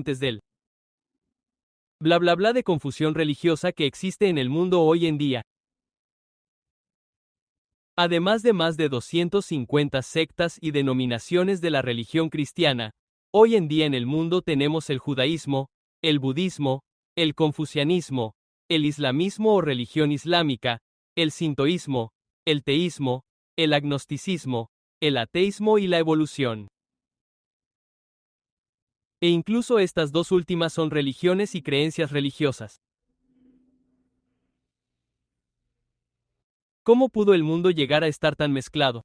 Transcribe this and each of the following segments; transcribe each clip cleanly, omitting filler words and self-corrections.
del bla bla bla de confusión religiosa que existe en el mundo hoy en día. Además de más de 250 sectas y denominaciones de la religión cristiana, hoy en día en el mundo tenemos el judaísmo, el budismo, el confucianismo, el islamismo o religión islámica, el sintoísmo, el teísmo, el agnosticismo, el ateísmo y la evolución. E incluso estas dos últimas son religiones y creencias religiosas. ¿Cómo pudo el mundo llegar a estar tan mezclado?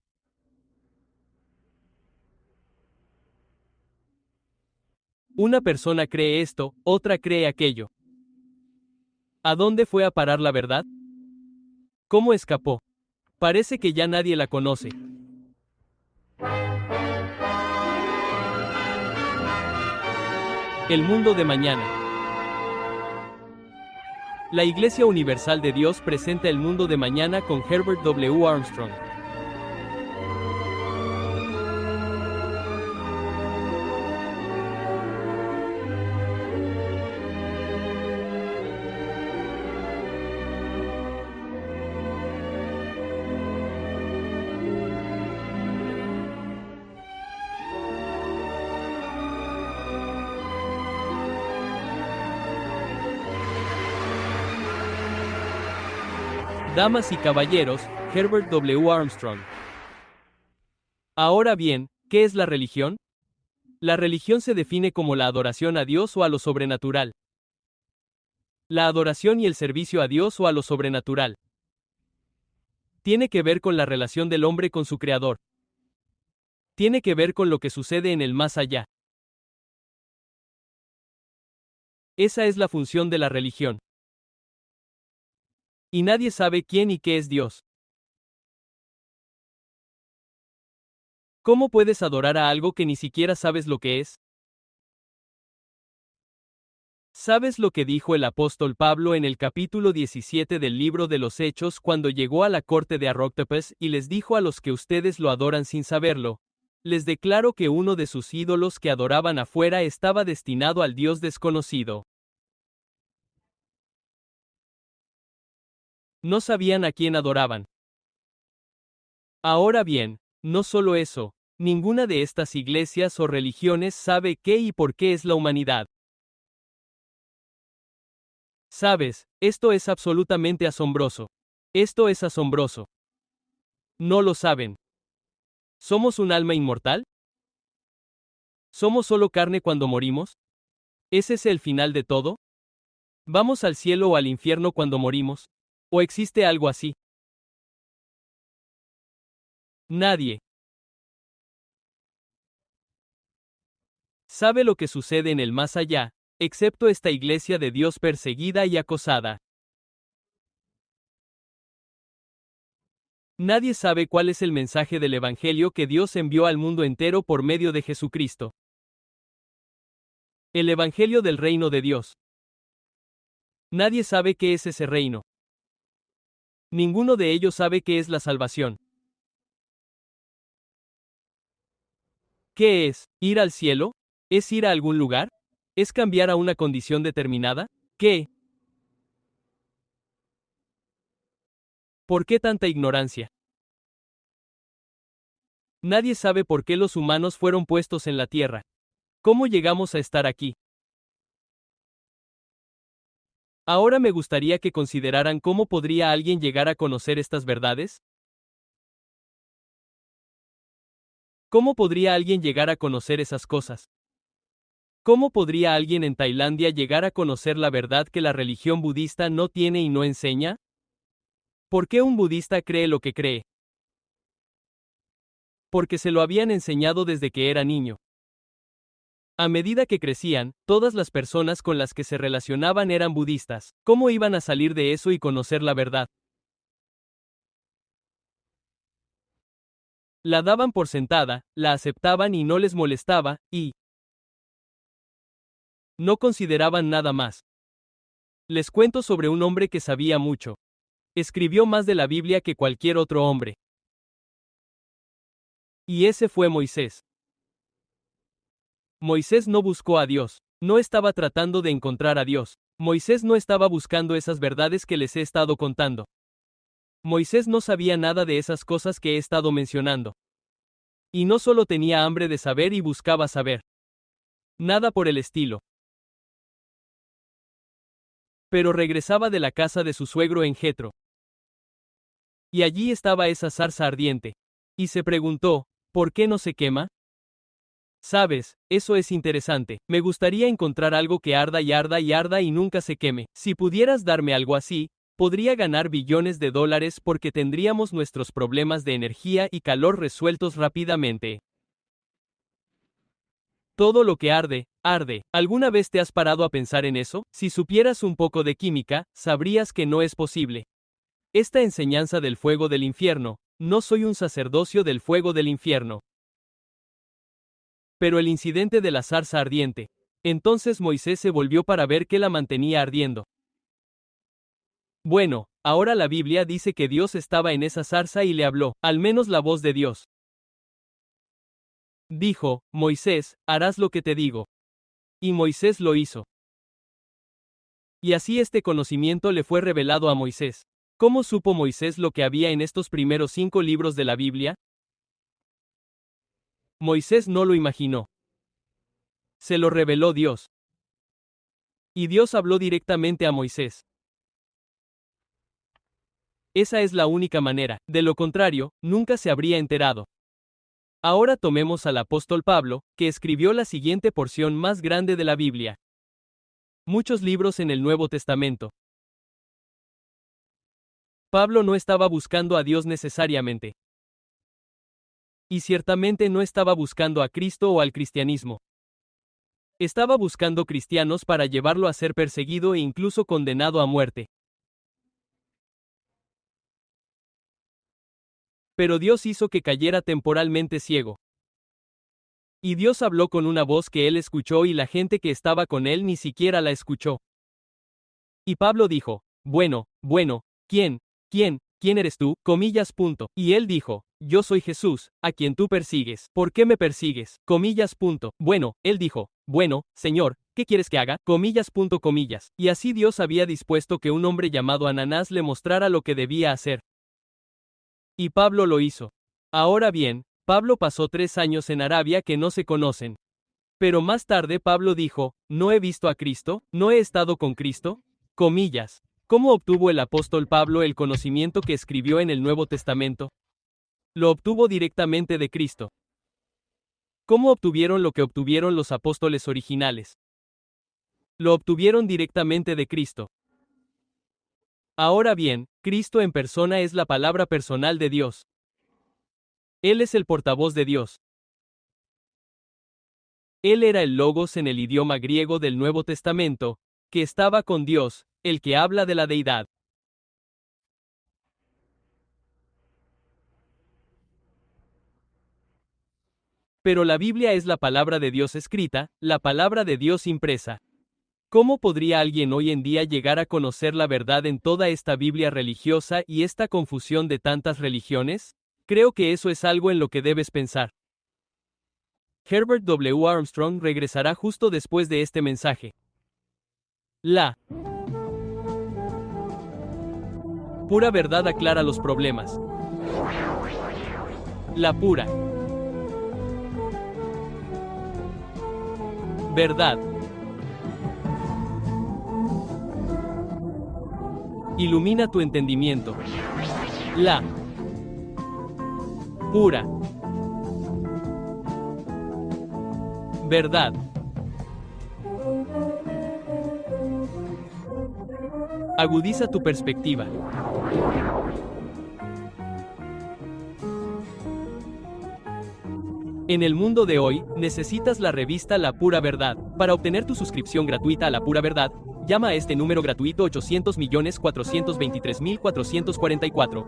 Una persona cree esto, otra cree aquello. ¿A dónde fue a parar la verdad? ¿Cómo escapó? Parece que ya nadie la conoce. El mundo de mañana. La Iglesia Universal de Dios presenta el mundo de mañana con Herbert W. Armstrong. Damas y caballeros, Herbert W. Armstrong. Ahora bien, ¿qué es la religión? La religión se define como la adoración a Dios o a lo sobrenatural. La adoración y el servicio a Dios o a lo sobrenatural. Tiene que ver con la relación del hombre con su Creador. Tiene que ver con lo que sucede en el más allá. Esa es la función de la religión. Y nadie sabe quién y qué es Dios. ¿Cómo puedes adorar a algo que ni siquiera sabes lo que es? ¿Sabes lo que dijo el apóstol Pablo en el capítulo 17 del libro de los Hechos cuando llegó a la corte de Aróctopas y les dijo a los que ustedes lo adoran sin saberlo? Les declaro que uno de sus ídolos que adoraban afuera estaba destinado al Dios desconocido. No sabían a quién adoraban. Ahora bien, no solo eso, ninguna de estas iglesias o religiones sabe qué y por qué es la humanidad. Sabes, esto es absolutamente asombroso. Esto es asombroso. No lo saben. ¿Somos un alma inmortal? ¿Somos solo carne cuando morimos? ¿Es ese el final de todo? ¿Vamos al cielo o al infierno cuando morimos? ¿O existe algo así? Nadie sabe lo que sucede en el más allá, excepto esta iglesia de Dios perseguida y acosada. Nadie sabe cuál es el mensaje del Evangelio que Dios envió al mundo entero por medio de Jesucristo. El Evangelio del reino de Dios. Nadie sabe qué es ese reino. Ninguno de ellos sabe qué es la salvación. ¿Qué es? ¿Ir al cielo? ¿Es ir a algún lugar? ¿Es cambiar a una condición determinada? ¿Qué? ¿Por qué tanta ignorancia? Nadie sabe por qué los humanos fueron puestos en la tierra. ¿Cómo llegamos a estar aquí? Ahora me gustaría que consideraran cómo podría alguien llegar a conocer estas verdades. ¿Cómo podría alguien llegar a conocer esas cosas? ¿Cómo podría alguien en Tailandia llegar a conocer la verdad que la religión budista no tiene y no enseña? ¿Por qué un budista cree lo que cree? Porque se lo habían enseñado desde que era niño. A medida que crecían, todas las personas con las que se relacionaban eran budistas. ¿Cómo iban a salir de eso y conocer la verdad? La daban por sentada, la aceptaban y no les molestaba, y no consideraban nada más. Les cuento sobre un hombre que sabía mucho. Escribió más de la Biblia que cualquier otro hombre. Y ese fue Moisés. Moisés no buscó a Dios. No estaba tratando de encontrar a Dios. Moisés no estaba buscando esas verdades que les he estado contando. Moisés no sabía nada de esas cosas que he estado mencionando. Y no solo tenía hambre de saber y buscaba saber. Nada por el estilo. Pero regresaba de la casa de su suegro en Jetro. Y allí estaba esa zarza ardiente. Y se preguntó, ¿por qué no se quema? Sabes, eso es interesante. Me gustaría encontrar algo que arda y arda y arda y nunca se queme. Si pudieras darme algo así, podría ganar billones de dólares porque tendríamos nuestros problemas de energía y calor resueltos rápidamente. Todo lo que arde, arde. ¿Alguna vez te has parado a pensar en eso? Si supieras un poco de química, sabrías que no es posible. Esta enseñanza del fuego del infierno, no soy un sacerdocio del fuego del infierno. Pero el incidente de la zarza ardiente. Entonces Moisés se volvió para ver qué la mantenía ardiendo. Bueno, ahora la Biblia dice que Dios estaba en esa zarza y le habló, al menos la voz de Dios. Dijo, Moisés, harás lo que te digo. Y Moisés lo hizo. Y así este conocimiento le fue revelado a Moisés. ¿Cómo supo Moisés lo que había en estos primeros 5 libros de la Biblia? Moisés no lo imaginó. Se lo reveló Dios. Y Dios habló directamente a Moisés. Esa es la única manera, de lo contrario, nunca se habría enterado. Ahora tomemos al apóstol Pablo, que escribió la siguiente porción más grande de la Biblia. Muchos libros en el Nuevo Testamento. Pablo no estaba buscando a Dios necesariamente. Y ciertamente no estaba buscando a Cristo o al cristianismo. Estaba buscando cristianos para llevarlo a ser perseguido e incluso condenado a muerte. Pero Dios hizo que cayera temporalmente ciego. Y Dios habló con una voz que él escuchó y la gente que estaba con él ni siquiera la escuchó. Y Pablo dijo, bueno, ¿quién eres tú? Comillas punto. Y él dijo, yo soy Jesús, a quien tú persigues. ¿Por qué me persigues? Comillas punto. Bueno, él dijo, bueno, Señor, ¿qué quieres que haga? Comillas punto comillas. Y así Dios había dispuesto que un hombre llamado Ananás le mostrara lo que debía hacer. Y Pablo lo hizo. Ahora bien, Pablo pasó 3 años en Arabia que no se conocen. Pero más tarde Pablo dijo, ¿no he visto a Cristo? ¿No he estado con Cristo? Comillas. ¿Cómo obtuvo el apóstol Pablo el conocimiento que escribió en el Nuevo Testamento? Lo obtuvo directamente de Cristo. ¿Cómo obtuvieron lo que obtuvieron los apóstoles originales? Lo obtuvieron directamente de Cristo. Ahora bien, Cristo en persona es la palabra personal de Dios. Él es el portavoz de Dios. Él era el Logos en el idioma griego del Nuevo Testamento, que estaba con Dios, el que habla de la deidad. Pero la Biblia es la palabra de Dios escrita, la palabra de Dios impresa. ¿Cómo podría alguien hoy en día llegar a conocer la verdad en toda esta Biblia religiosa y esta confusión de tantas religiones? Creo que eso es algo en lo que debes pensar. Herbert W. Armstrong regresará justo después de este mensaje. La pura verdad aclara los problemas. La pura verdad ilumina tu entendimiento. La pura verdad agudiza tu perspectiva. En el mundo de hoy, necesitas la revista La Pura Verdad. Para obtener tu suscripción gratuita a La Pura Verdad, llama a este número gratuito 800.423.444.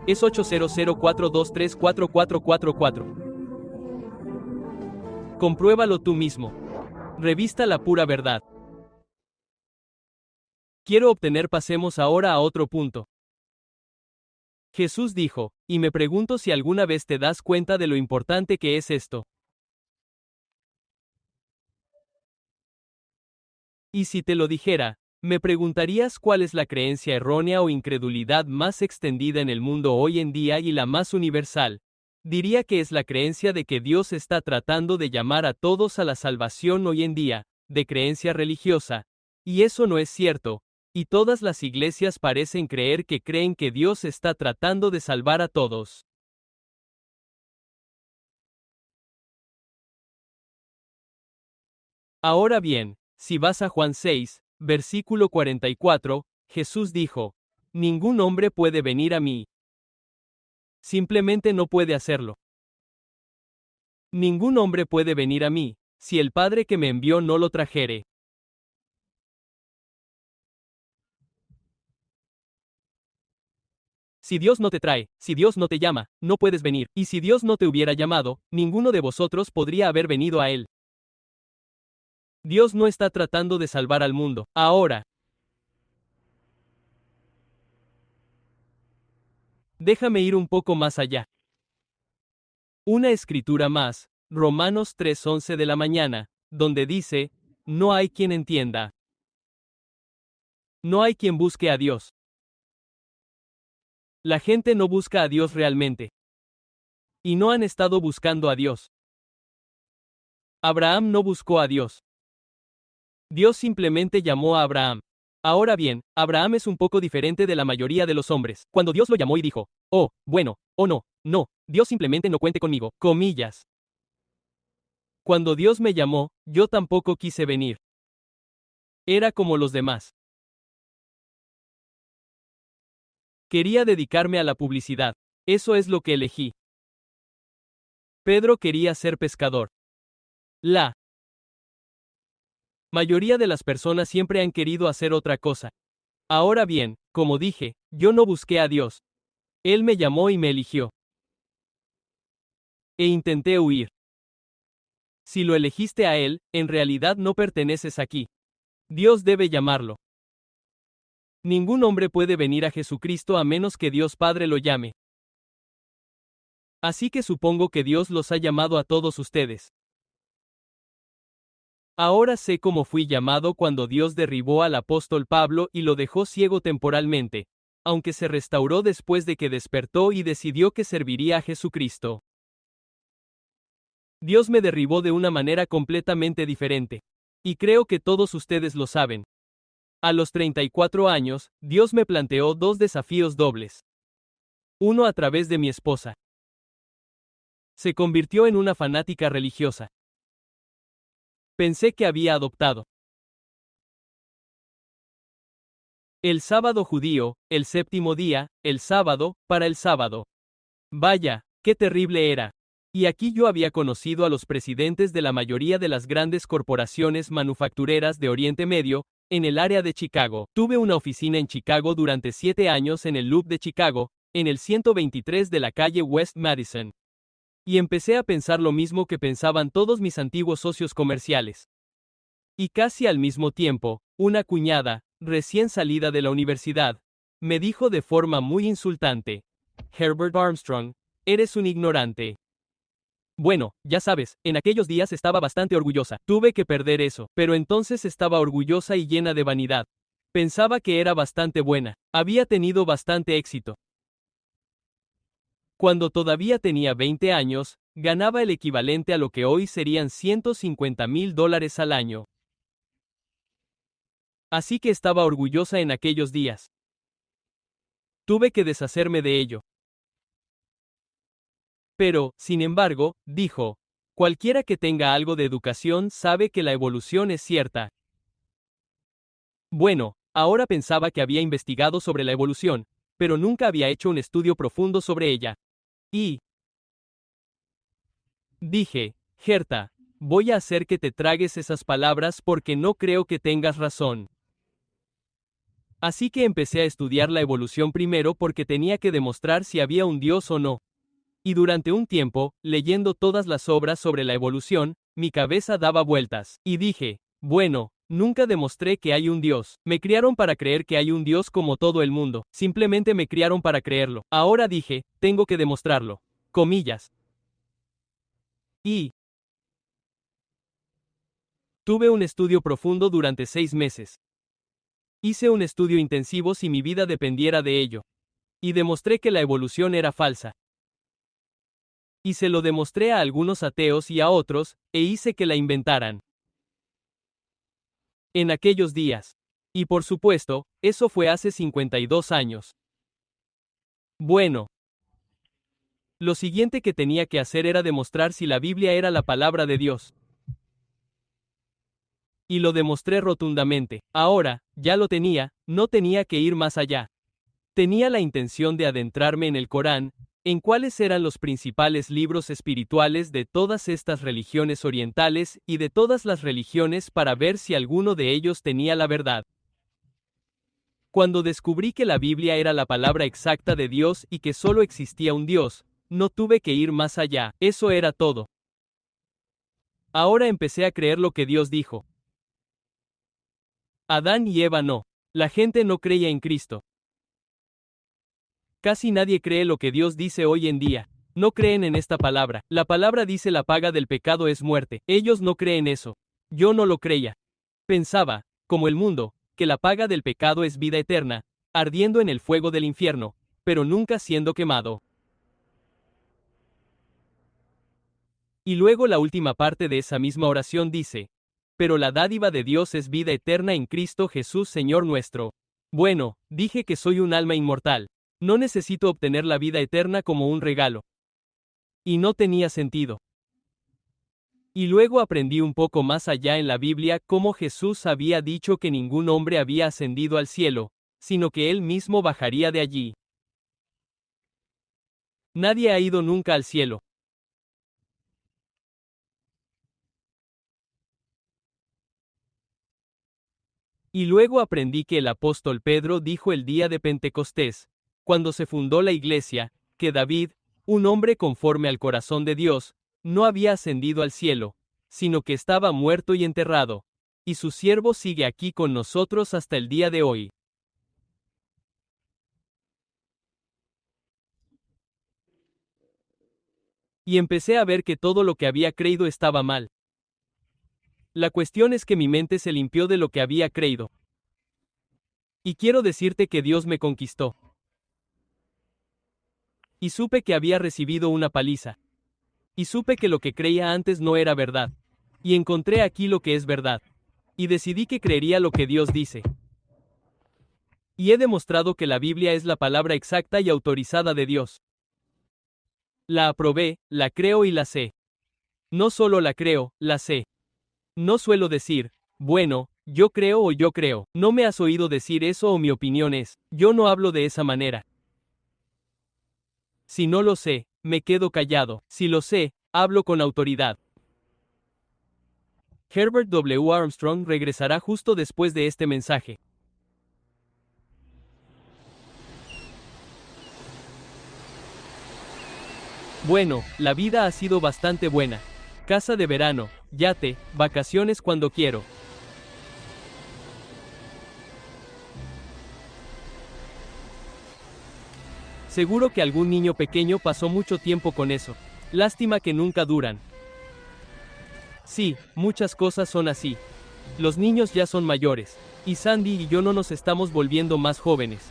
Es 800-423-4444. Compruébalo tú mismo. Revista La Pura Verdad. Quiero obtener. Pasemos ahora a otro punto. Jesús dijo, y me pregunto si alguna vez te das cuenta de lo importante que es esto. Y si te lo dijera, me preguntarías cuál es la creencia errónea o incredulidad más extendida en el mundo hoy en día y la más universal. Diría que es la creencia de que Dios está tratando de llamar a todos a la salvación hoy en día, de creencia religiosa. Y eso no es cierto, y todas las iglesias parecen creer que creen que Dios está tratando de salvar a todos. Ahora bien, si vas a Juan 6, versículo 44, Jesús dijo, ningún hombre puede venir a mí. Simplemente no puede hacerlo. Ningún hombre puede venir a mí, si el Padre que me envió no lo trajere. Si Dios no te trae, si Dios no te llama, no puedes venir, y si Dios no te hubiera llamado, ninguno de vosotros podría haber venido a Él. Dios no está tratando de salvar al mundo. Ahora, déjame ir un poco más allá. Una escritura más, Romanos 3:11 de la mañana, donde dice, no hay quien entienda. No hay quien busque a Dios. La gente no busca a Dios realmente. Y no han estado buscando a Dios. Abraham no buscó a Dios. Dios simplemente llamó a Abraham. Ahora bien, Abraham es un poco diferente de la mayoría de los hombres. Cuando Dios lo llamó y dijo, oh, bueno, oh no, Dios simplemente no cuente conmigo, comillas. Cuando Dios me llamó, yo tampoco quise venir. Era como los demás. Quería dedicarme a la publicidad. Eso es lo que elegí. Pedro quería ser pescador. La mayoría de las personas siempre han querido hacer otra cosa. Ahora bien, como dije, yo no busqué a Dios. Él me llamó y me eligió. E intenté huir. Si lo elegiste a Él, en realidad no perteneces aquí. Dios debe llamarlo. Ningún hombre puede venir a Jesucristo a menos que Dios Padre lo llame. Así que supongo que Dios los ha llamado a todos ustedes. Ahora sé cómo fui llamado cuando Dios derribó al apóstol Pablo y lo dejó ciego temporalmente, aunque se restauró después de que despertó y decidió que serviría a Jesucristo. Dios me derribó de una manera completamente diferente. Y creo que todos ustedes lo saben. A los 34 años, Dios me planteó dos desafíos dobles. Uno a través de mi esposa. Se convirtió en una fanática religiosa. Pensé que había adoptado. El sábado judío, el séptimo día, el sábado, para el sábado. Vaya, qué terrible era. Y aquí yo había conocido a los presidentes de la mayoría de las grandes corporaciones manufactureras de Oriente Medio, en el área de Chicago. Tuve una oficina en Chicago durante 7 años en el Loop de Chicago, en el 123 de la calle West Madison. Y empecé a pensar lo mismo que pensaban todos mis antiguos socios comerciales. Y casi al mismo tiempo, una cuñada, recién salida de la universidad, me dijo de forma muy insultante, Herbert Armstrong, eres un ignorante. Bueno, ya sabes, en aquellos días estaba bastante orgullosa. Tuve que perder eso, pero entonces estaba orgullosa y llena de vanidad. Pensaba que era bastante buena. Había tenido bastante éxito. Cuando todavía tenía 20 años, ganaba el equivalente a lo que hoy serían $150,000 al año. Así que estaba orgullosa en aquellos días. Tuve que deshacerme de ello. Pero, sin embargo, dijo, cualquiera que tenga algo de educación sabe que la evolución es cierta. Bueno, ahora pensaba que había investigado sobre la evolución, pero nunca había hecho un estudio profundo sobre ella. Y dije, Gerta, voy a hacer que te tragues esas palabras porque no creo que tengas razón. Así que empecé a estudiar la evolución primero porque tenía que demostrar si había un Dios o no. Y durante un tiempo, leyendo todas las obras sobre la evolución, mi cabeza daba vueltas. Y dije, bueno, nunca demostré que hay un Dios. Me criaron para creer que hay un Dios como todo el mundo. Simplemente me criaron para creerlo. Ahora dije, tengo que demostrarlo. Comillas. Y Tuve un estudio profundo durante 6 meses. Hice un estudio intensivo si mi vida dependiera de ello. Y demostré que la evolución era falsa. Y se lo demostré a algunos ateos y a otros, e hice que la inventaran. En aquellos días. Y por supuesto, eso fue hace 52 años. Bueno. Lo siguiente que tenía que hacer era demostrar si la Biblia era la palabra de Dios. Y lo demostré rotundamente. Ahora, ya lo tenía, no tenía que ir más allá. Tenía la intención de adentrarme en el Corán, en cuáles eran los principales libros espirituales de todas estas religiones orientales y de todas las religiones para ver si alguno de ellos tenía la verdad. Cuando descubrí que la Biblia era la palabra exacta de Dios y que solo existía un Dios, no tuve que ir más allá, eso era todo. Ahora empecé a creer lo que Dios dijo. Adán y Eva no. La gente no creía en Cristo. Casi nadie cree lo que Dios dice hoy en día. No creen en esta palabra. La palabra dice la paga del pecado es muerte. Ellos no creen eso. Yo no lo creía. Pensaba, como el mundo, que la paga del pecado es vida eterna, ardiendo en el fuego del infierno, pero nunca siendo quemado. Y luego la última parte de esa misma oración dice, pero la dádiva de Dios es vida eterna en Cristo Jesús Señor nuestro. Bueno, dije que soy un alma inmortal. No necesito obtener la vida eterna como un regalo. Y no tenía sentido. Y luego aprendí un poco más allá en la Biblia cómo Jesús había dicho que ningún hombre había ascendido al cielo, sino que él mismo bajaría de allí. Nadie ha ido nunca al cielo. Y luego aprendí que el apóstol Pedro dijo el día de Pentecostés, cuando se fundó la iglesia, que David, un hombre conforme al corazón de Dios, no había ascendido al cielo, sino que estaba muerto y enterrado, y su siervo sigue aquí con nosotros hasta el día de hoy. Y empecé a ver que todo lo que había creído estaba mal. La cuestión es que mi mente se limpió de lo que había creído. Y quiero decirte que Dios me conquistó. Y supe que había recibido una paliza. Y supe que lo que creía antes no era verdad. Y encontré aquí lo que es verdad. Y decidí que creería lo que Dios dice. Y he demostrado que la Biblia es la palabra exacta y autorizada de Dios. La aprobé, la creo y la sé. No solo la creo, la sé. No suelo decir, bueno, yo creo o yo creo. No me has oído decir eso o mi opinión es, yo no hablo de esa manera. Si no lo sé, me quedo callado. Si lo sé, hablo con autoridad. Herbert W. Armstrong regresará justo después de este mensaje. Bueno, la vida ha sido bastante buena. Casa de verano, yate, vacaciones cuando quiero. Seguro que algún niño pequeño pasó mucho tiempo con eso. Lástima que nunca duran. Sí, muchas cosas son así. Los niños ya son mayores. Y Sandy y yo no nos estamos volviendo más jóvenes.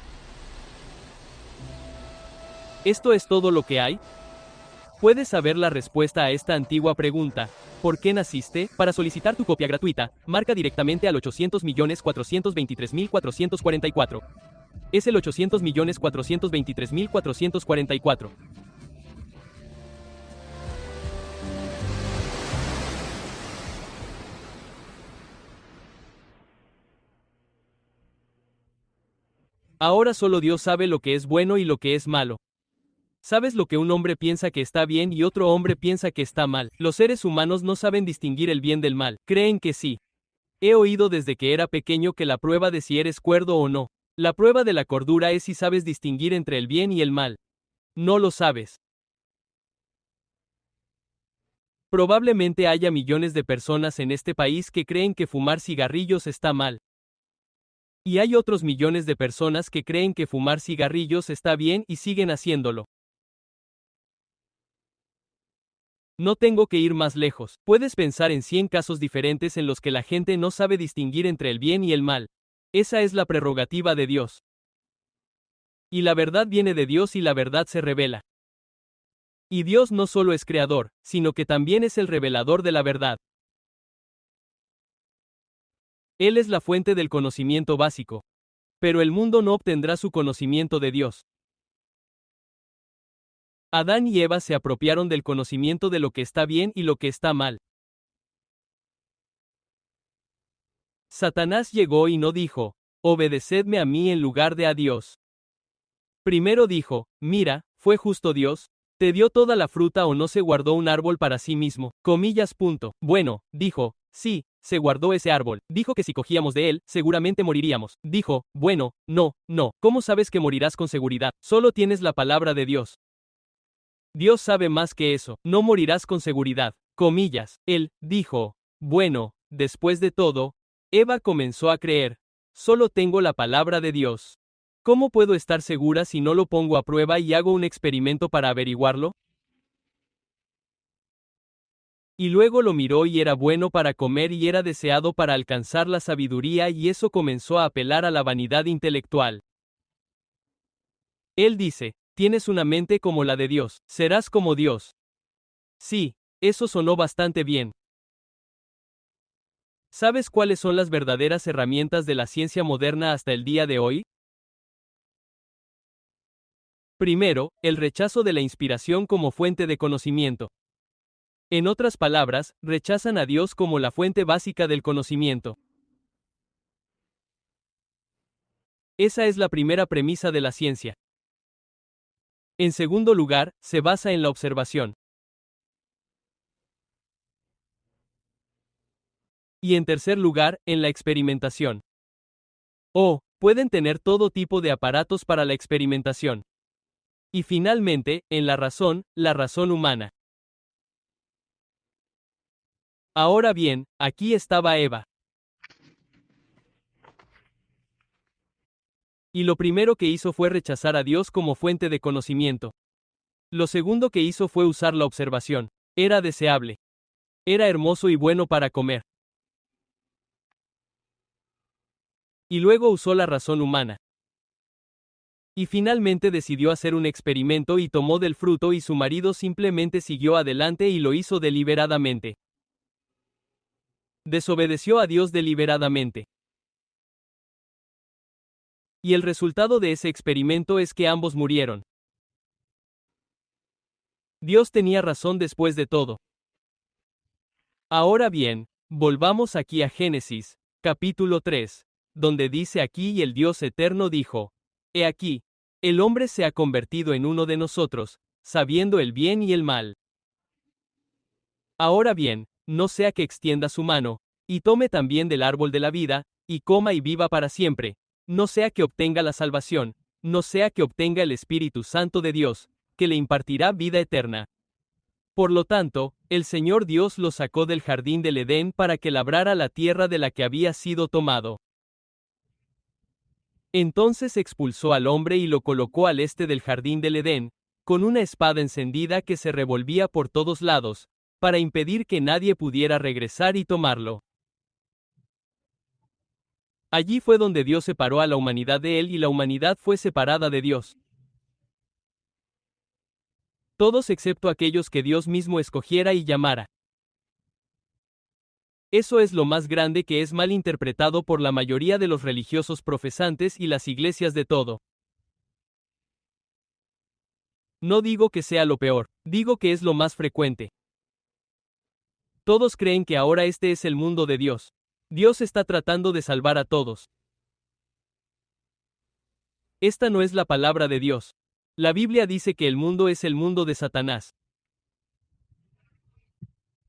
¿Esto es todo lo que hay? Puedes saber la respuesta a esta antigua pregunta. ¿Por qué naciste? Para solicitar tu copia gratuita, marca directamente al 800.423.444. Es el 800.423.444. Ahora solo Dios sabe lo que es bueno y lo que es malo. ¿Sabes lo que un hombre piensa que está bien y otro hombre piensa que está mal? Los seres humanos no saben distinguir el bien del mal, creen que sí. He oído desde que era pequeño que la prueba de si eres cuerdo o no. La prueba de la cordura es si sabes distinguir entre el bien y el mal. No lo sabes. Probablemente haya millones de personas en este país que creen que fumar cigarrillos está mal. Y hay otros millones de personas que creen que fumar cigarrillos está bien y siguen haciéndolo. No tengo que ir más lejos. Puedes pensar en 100 casos diferentes en los que la gente no sabe distinguir entre el bien y el mal. Esa es la prerrogativa de Dios. Y la verdad viene de Dios y la verdad se revela. Y Dios no solo es creador, sino que también es el revelador de la verdad. Él es la fuente del conocimiento básico. Pero el mundo no obtendrá su conocimiento de Dios. Adán y Eva se apropiaron del conocimiento de lo que está bien y lo que está mal. Satanás llegó y no dijo, obedecedme a mí en lugar de a Dios. Primero dijo, mira, ¿fue justo Dios? ¿Te dio toda la fruta o no se guardó un árbol para sí mismo? Comillas. Bueno, dijo, sí, se guardó ese árbol. Dijo que si cogíamos de él, seguramente moriríamos. Dijo, bueno, no. ¿Cómo sabes que morirás con seguridad? Solo tienes la palabra de Dios. Dios sabe más que eso. No morirás con seguridad. Comillas. Él dijo, bueno, después de todo, Eva comenzó a creer. Solo tengo la palabra de Dios. ¿Cómo puedo estar segura si no lo pongo a prueba y hago un experimento para averiguarlo? Y luego lo miró y era bueno para comer y era deseado para alcanzar la sabiduría y eso comenzó a apelar a la vanidad intelectual. Él dice, tienes una mente como la de Dios, serás como Dios. Sí, eso sonó bastante bien. ¿Sabes cuáles son las verdaderas herramientas de la ciencia moderna hasta el día de hoy? Primero, el rechazo de la inspiración como fuente de conocimiento. En otras palabras, rechazan a Dios como la fuente básica del conocimiento. Esa es la primera premisa de la ciencia. En segundo lugar, se basa en la observación. Y en tercer lugar, en la experimentación. Pueden tener todo tipo de aparatos para la experimentación. Y finalmente, en la razón humana. Ahora bien, aquí estaba Eva. Y lo primero que hizo fue rechazar a Dios como fuente de conocimiento. Lo segundo que hizo fue usar la observación. Era deseable. Era hermoso y bueno para comer. Y luego usó la razón humana. Y finalmente decidió hacer un experimento y tomó del fruto y su marido simplemente siguió adelante y lo hizo deliberadamente. Desobedeció a Dios deliberadamente. Y el resultado de ese experimento es que ambos murieron. Dios tenía razón después de todo. Ahora bien, volvamos aquí a Génesis, capítulo 3, donde dice aquí y el Dios eterno dijo, he aquí, el hombre se ha convertido en uno de nosotros, sabiendo el bien y el mal. Ahora bien, no sea que extienda su mano, y tome también del árbol de la vida, y coma y viva para siempre, no sea que obtenga la salvación, no sea que obtenga el Espíritu Santo de Dios, que le impartirá vida eterna. Por lo tanto, el Señor Dios lo sacó del jardín del Edén para que labrara la tierra de la que había sido tomado. Entonces expulsó al hombre y lo colocó al este del jardín del Edén, con una espada encendida que se revolvía por todos lados, para impedir que nadie pudiera regresar y tomarlo. Allí fue donde Dios separó a la humanidad de él y la humanidad fue separada de Dios. Todos excepto aquellos que Dios mismo escogiera y llamara. Eso es lo más grande que es mal interpretado por la mayoría de los religiosos profesantes y las iglesias de todo. No digo que sea lo peor, digo que es lo más frecuente. Todos creen que ahora este es el mundo de Dios. Dios está tratando de salvar a todos. Esta no es la palabra de Dios. La Biblia dice que el mundo es el mundo de Satanás.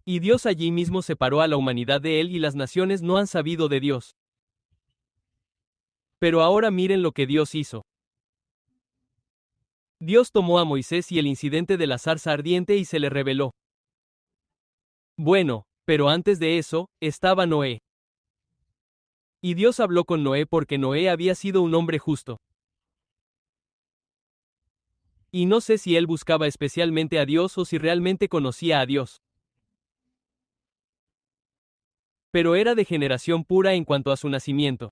Y Dios allí mismo separó a la humanidad de él y las naciones no han sabido de Dios. Pero ahora miren lo que Dios hizo. Dios tomó a Moisés y el incidente de la zarza ardiente y se le reveló. Bueno, pero antes de eso, estaba Noé. Y Dios habló con Noé porque Noé había sido un hombre justo. Y no sé si él buscaba especialmente a Dios o si realmente conocía a Dios. Pero era de generación pura en cuanto a su nacimiento.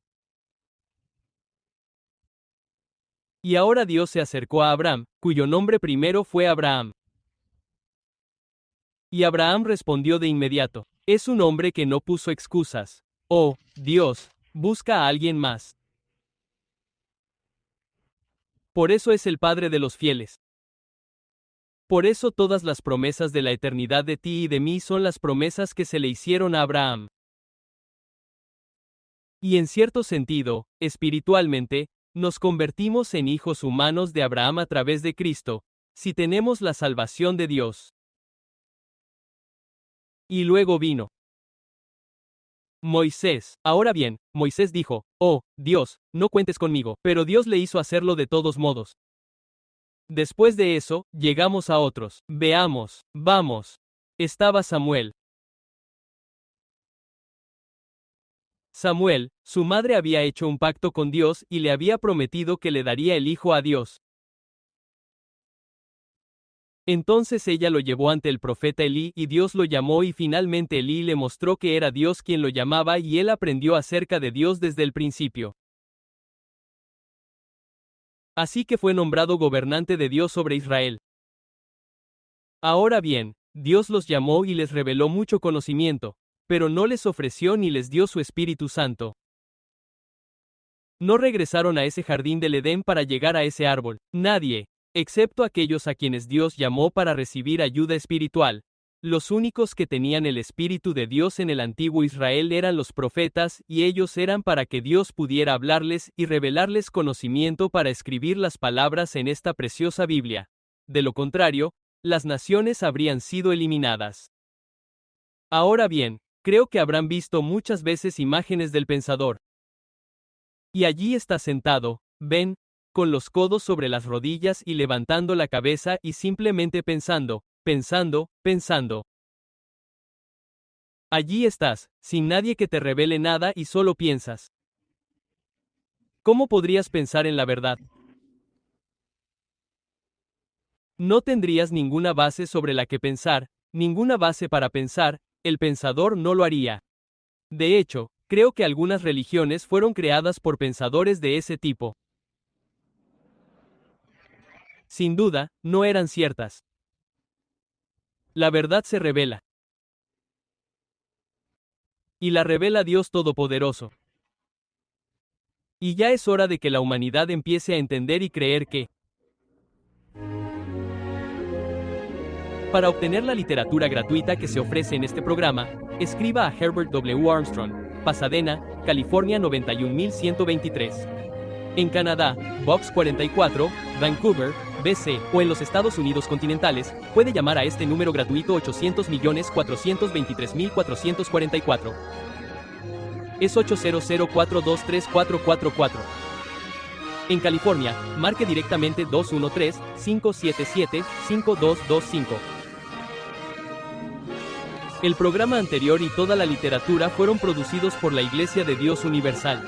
Y ahora Dios se acercó a Abraham, cuyo nombre primero fue Abraham. Y Abraham respondió de inmediato: es un hombre que no puso excusas. Oh, Dios, busca a alguien más. Por eso es el Padre de los fieles. Por eso todas las promesas de la eternidad de ti y de mí son las promesas que se le hicieron a Abraham. Y en cierto sentido, espiritualmente, nos convertimos en hijos humanos de Abraham a través de Cristo, si tenemos la salvación de Dios. Y luego vino Moisés. Ahora bien, Moisés dijo: oh, Dios, no cuentes conmigo, pero Dios le hizo hacerlo de todos modos. Después de eso, llegamos a otros. Veamos, vamos. Estaba Samuel. Samuel, su madre había hecho un pacto con Dios y le había prometido que le daría el hijo a Dios. Entonces ella lo llevó ante el profeta Elí y Dios lo llamó y finalmente Elí le mostró que era Dios quien lo llamaba y él aprendió acerca de Dios desde el principio. Así que fue nombrado gobernante de Dios sobre Israel. Ahora bien, Dios los llamó y les reveló mucho conocimiento, pero no les ofreció ni les dio su Espíritu Santo. No regresaron a ese jardín del Edén para llegar a ese árbol. Nadie, excepto aquellos a quienes Dios llamó para recibir ayuda espiritual. Los únicos que tenían el Espíritu de Dios en el antiguo Israel eran los profetas, y ellos eran para que Dios pudiera hablarles y revelarles conocimiento para escribir las palabras en esta preciosa Biblia. De lo contrario, las naciones habrían sido eliminadas. Ahora bien, creo que habrán visto muchas veces imágenes del pensador. Y allí está sentado, ven, con los codos sobre las rodillas y levantando la cabeza y simplemente pensando, pensando. Allí estás, sin nadie que te revele nada y solo piensas. ¿Cómo podrías pensar en la verdad? No tendrías ninguna base sobre la que pensar, ninguna base para pensar, el pensador no lo haría. De hecho, creo que algunas religiones fueron creadas por pensadores de ese tipo. Sin duda, no eran ciertas. La verdad se revela. Y la revela Dios Todopoderoso. Y ya es hora de que la humanidad empiece a entender y creer que, para obtener la literatura gratuita que se ofrece en este programa, escriba a Herbert W. Armstrong, Pasadena, California 91123. En Canadá, Box 44, Vancouver, BC, o en los Estados Unidos continentales, puede llamar a este número gratuito 800.423.444. Es 800-423-4444. En California, marque directamente 213-577-5225. El programa anterior y toda la literatura fueron producidos por la Iglesia de Dios Universal.